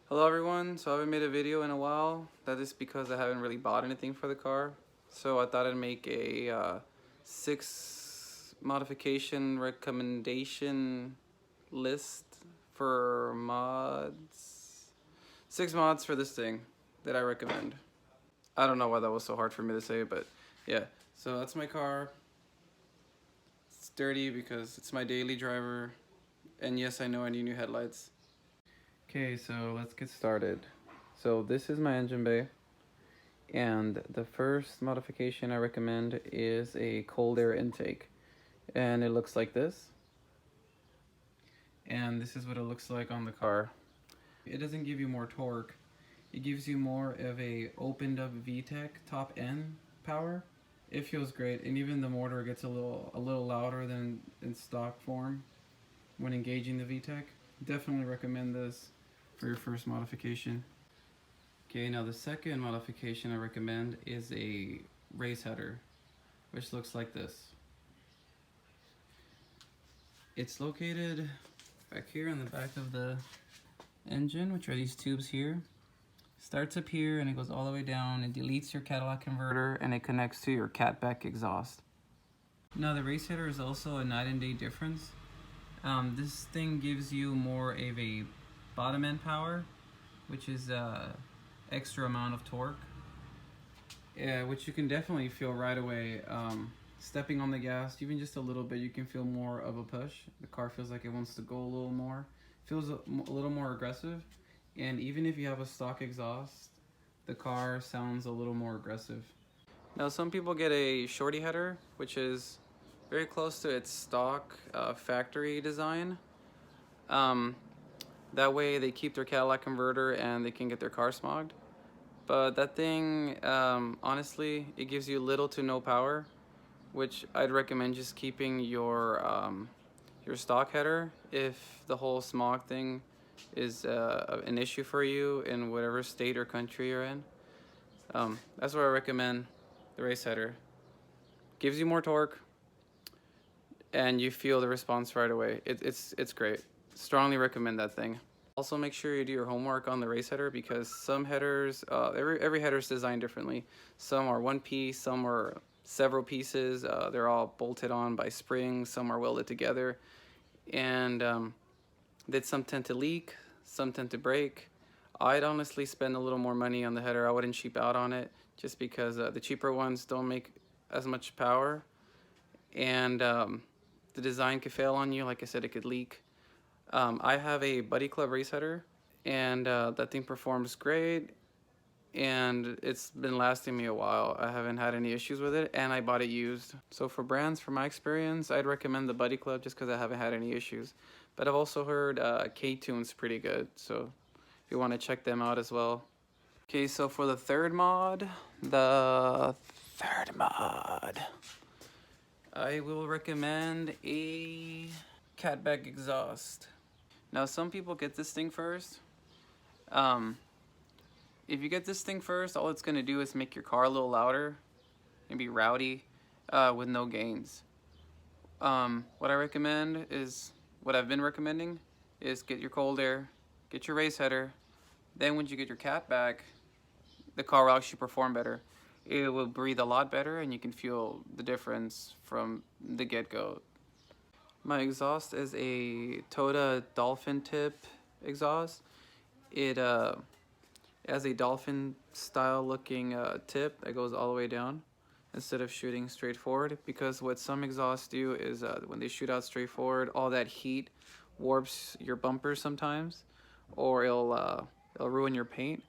Hello everyone, so I haven't made a video in a while. That is because I haven't really bought anything for the car. So I thought I'd make a 6 modification recommendation list for mods. 6 mods for this thing that I recommend. I don't know why that was so hard for me to say, but yeah. So that's my car. It's dirty because it's my daily driver. And yes, I know I need new headlights. Okay, so let's get started. So this is my engine bay, and the first modification I recommend is a cold air intake, and it looks like this. And this is what it looks like on the car. It doesn't give you more torque, it gives you more of a opened up VTEC top end power. It feels great, and even the motor gets a little louder than in stock form when engaging the VTEC. Definitely recommend this for your first modification. Okay, now the second modification I recommend is a race header, which looks like this. It's located back here in the back of the engine, which are these tubes here. Starts up here and it goes all the way down. It deletes your Cadillac converter and it connects to your CATBACK exhaust. Now the race header is also a night and day difference. This thing gives you more of a bottom end power, which is extra amount of torque, which you can definitely feel right away. Stepping on the gas, even just a little bit, you can feel more of a push. The car feels like it wants to go a little more, feels a little more aggressive. And even if you have a stock exhaust, the car sounds a little more aggressive. Now some people get a shorty header, which is very close to its stock factory design. That way they keep their Cadillac converter and they can get their car smogged. But that thing, honestly, it gives you little to no power, which I'd recommend just keeping your stock header if the whole smog thing is an issue for you in whatever state or country you're in. That's where I recommend the race header. Gives you more torque, and you feel the response right away. It's great. Strongly recommend that thing. Also make sure you do your homework on the race header, because some headers, every header is designed differently. Some are one piece, some are several pieces. They're all bolted on by springs, some are welded together. And that some tend to leak, some tend to break. I'd honestly spend a little more money on the header. I wouldn't cheap out on it, just because the cheaper ones don't make as much power. And the design could fail on you. Like I said, it could leak. I have a Buddy Club race header, and that thing performs great, and it's been lasting me a while. I haven't had any issues with it, and I bought it used. So for brands, from my experience, I'd recommend the Buddy Club just because I haven't had any issues. But I've also heard K-Tune's pretty good, so if you want to check them out as well. Okay, so for the third mod, I will recommend a CATBACK exhaust. Now some people get this thing first. If you get this thing first, all it's going to do is make your car a little louder and be rowdy with no gains. What I recommend is, what I've been recommending is, get your cold air, get your race header. Then once you get your CATBACK, the car will actually perform better. It will breathe a lot better, and you can feel the difference from the get-go. My exhaust is a Toda dolphin tip exhaust. It has a dolphin style looking tip that goes all the way down instead of shooting straight forward, because what some exhausts do is when they shoot out straight forward, all that heat warps your bumper sometimes, or it'll ruin your paint.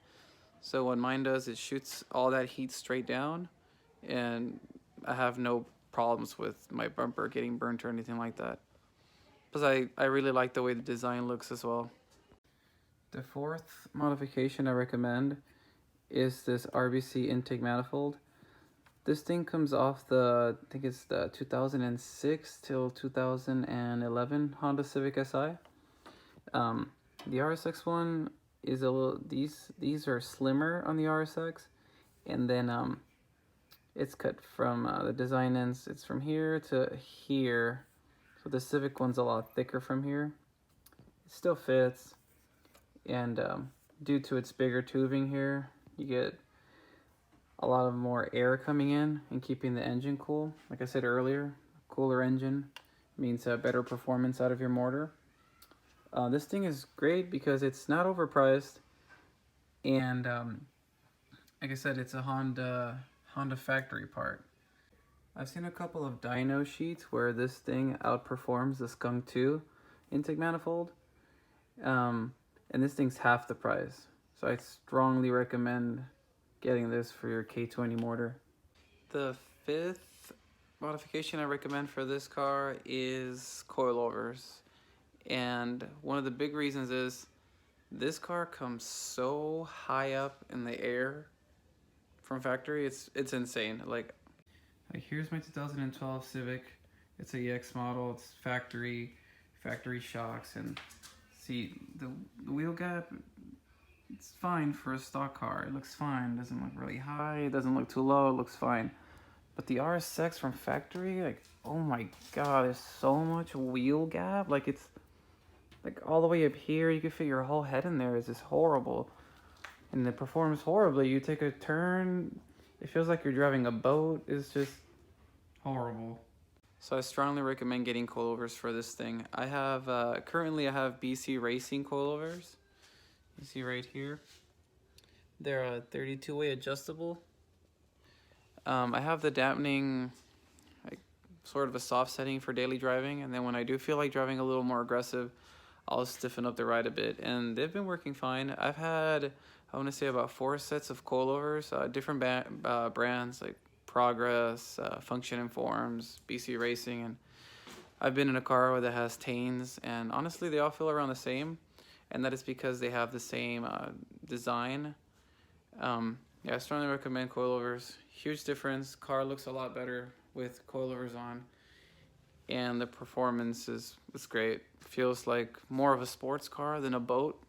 So what mine does, it shoots all that heat straight down, and I have no problems with my bumper getting burnt or anything like that. Plus I really like the way the design looks as well. The fourth modification I recommend is this RBC intake manifold. This thing comes off the, I think it's the 2006 till 2011 Honda Civic Si. The RSX one is a little, these are slimmer on the RSX, and then it's cut from the design ends, it's from here to here. So the Civic one's a lot thicker from here. It still fits, and due to its bigger tubing here, you get a lot of more air coming in and keeping the engine cool. Like I said earlier, cooler engine means better performance out of your motor. This thing is great because it's not overpriced, and like I said, it's a Honda factory part. I've seen a couple of dyno sheets where this thing outperforms the Skunk 2 intake manifold, and this thing's half the price. So I strongly recommend getting this for your K20 motor. The fifth modification I recommend for this car is coilovers. And one of the big reasons is this car comes so high up in the air from factory. It's insane. Like here's my 2012 Civic. It's a EX model. It's factory shocks, and see the wheel gap. It's fine for a stock car. It looks fine. It doesn't look really high. It doesn't look too low. It looks fine. But the RSX from factory, like, oh my god, there's so much wheel gap. Like, it's like all the way up here. You can fit your whole head in there. It's just horrible. And it performs horribly. You take a turn, it feels like you're driving a boat. It's just horrible. So I strongly recommend getting coilovers for this thing. I have, currently I have BC RACIING coilovers. You see right here. They're a 32-way adjustable. I have the dampening, like sort of a soft setting for daily driving, and then when I do feel like driving a little more aggressive, I'll stiffen up the ride a bit, and they've been working fine. I've had, I want to say, about 4 sets of coilovers, different brands like Progress, Function Informs, BC Racing, and I've been in a car that has Tains, and honestly, they all feel around the same, and that is because they have the same design. Yeah, I strongly recommend coilovers. Huge difference. Car looks a lot better with coilovers on, and the performance is great. Feels like more of a sports car than a boat,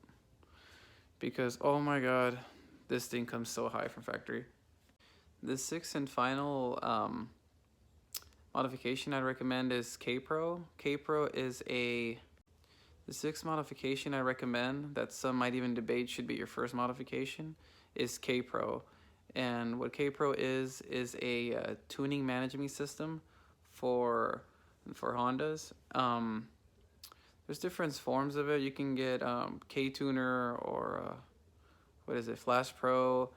because oh my god, this thing comes so high from factory. The sixth and final modification I'd recommend is KPRO. KPRO is the sixth modification I recommend that some might even debate should be your first modification is KPRO. And what KPRO is a tuning management system for Hondas. There's different forms of it. You can get K-Tuner or what is it, Flash Pro.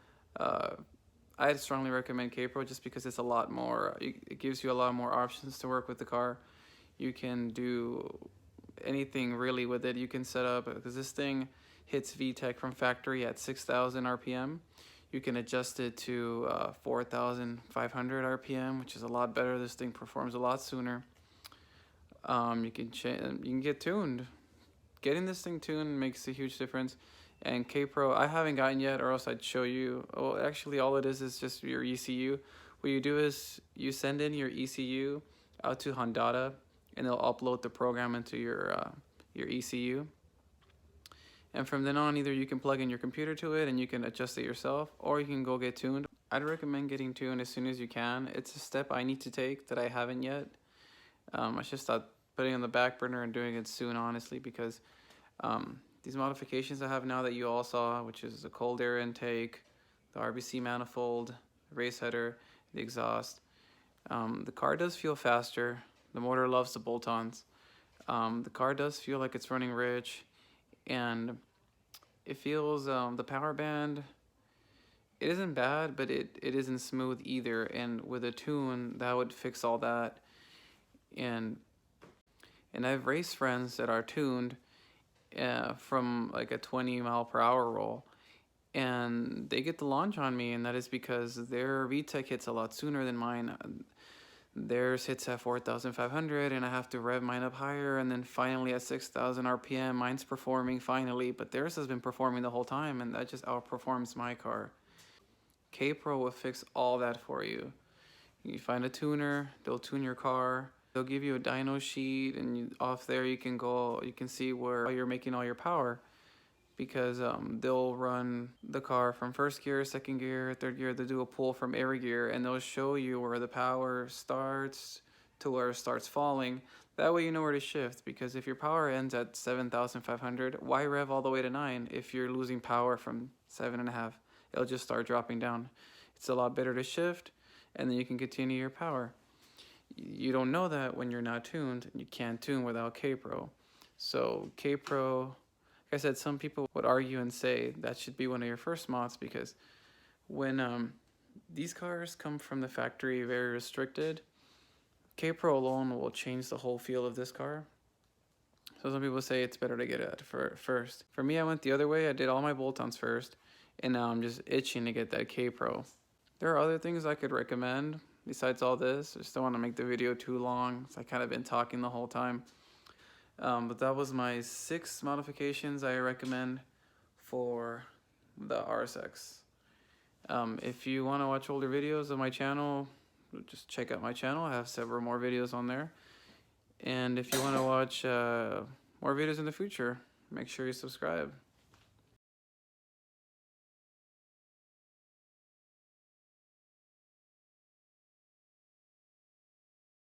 I'd strongly recommend KPRO just because it's a lot more, it gives you a lot more options to work with the car. You can do anything really with it. You can set up, because this thing hits VTEC from factory at 6,000 RPM. You can adjust it to 4,500 RPM, which is a lot better. This thing performs a lot sooner. You can get tuned. Getting this thing tuned makes a huge difference. And KPRO, I haven't gotten yet, or else I'd show you. Well, actually, all it is just your ECU. What you do is you send in your ECU out to HANDATA, and they'll upload the program into your ECU. And from then on, either you can plug in your computer to it and you can adjust it yourself, or you can go get tuned. I'd recommend getting tuned as soon as you can. It's a step I need to take that I haven't yet. I just thought putting it on the back burner and doing it soon, honestly, because these modifications I have now that you all saw, which is the cold air intake, the RBC manifold, race header, the exhaust. The car does feel faster. The motor loves the bolt-ons. The car does feel like it's running rich, and it feels, the power band, it isn't bad, but it isn't smooth either, and with a tune, that would fix all that. And I have race friends that are tuned from like a 20-mile-per-hour roll, and they get the launch on me, and that is because their VTEC hits a lot sooner than mine. Theirs hits at 4,500, and I have to rev mine up higher, and then finally at 6,000 RPM, mine's performing finally, but theirs has been performing the whole time, and that just outperforms my car. KPRO will fix all that for you. You find a tuner, they'll tune your car, they'll give you a dyno sheet, and off there you can go, you can see where you're making all your power, because they'll run the car from first gear, second gear, third gear. They'll do a pull from every gear, and they'll show you where the power starts to where it starts falling. That way you know where to shift, because if your power ends at 7,500, why rev all the way to 9 if you're losing power from 7.5? It'll just start dropping down. It's a lot better to shift, and then you can continue your power. You don't know that when you're not tuned. You can't tune without KPRO. So KPRO, like I said, some people would argue and say that should be one of your first mods, because when these cars come from the factory very restricted, KPRO alone will change the whole feel of this car. So some people say it's better to get it first. For me, I went the other way. I did all my bolt-ons first, and now I'm just itching to get that KPRO. There are other things I could recommend besides all this. I just don't want to make the video too long, so I kind of been talking the whole time. But that was my 6 modifications I recommend for the RSX. If you want to watch older videos of my channel, just check out my channel. I have several more videos on there. And if you want to watch more videos in the future, make sure you subscribe.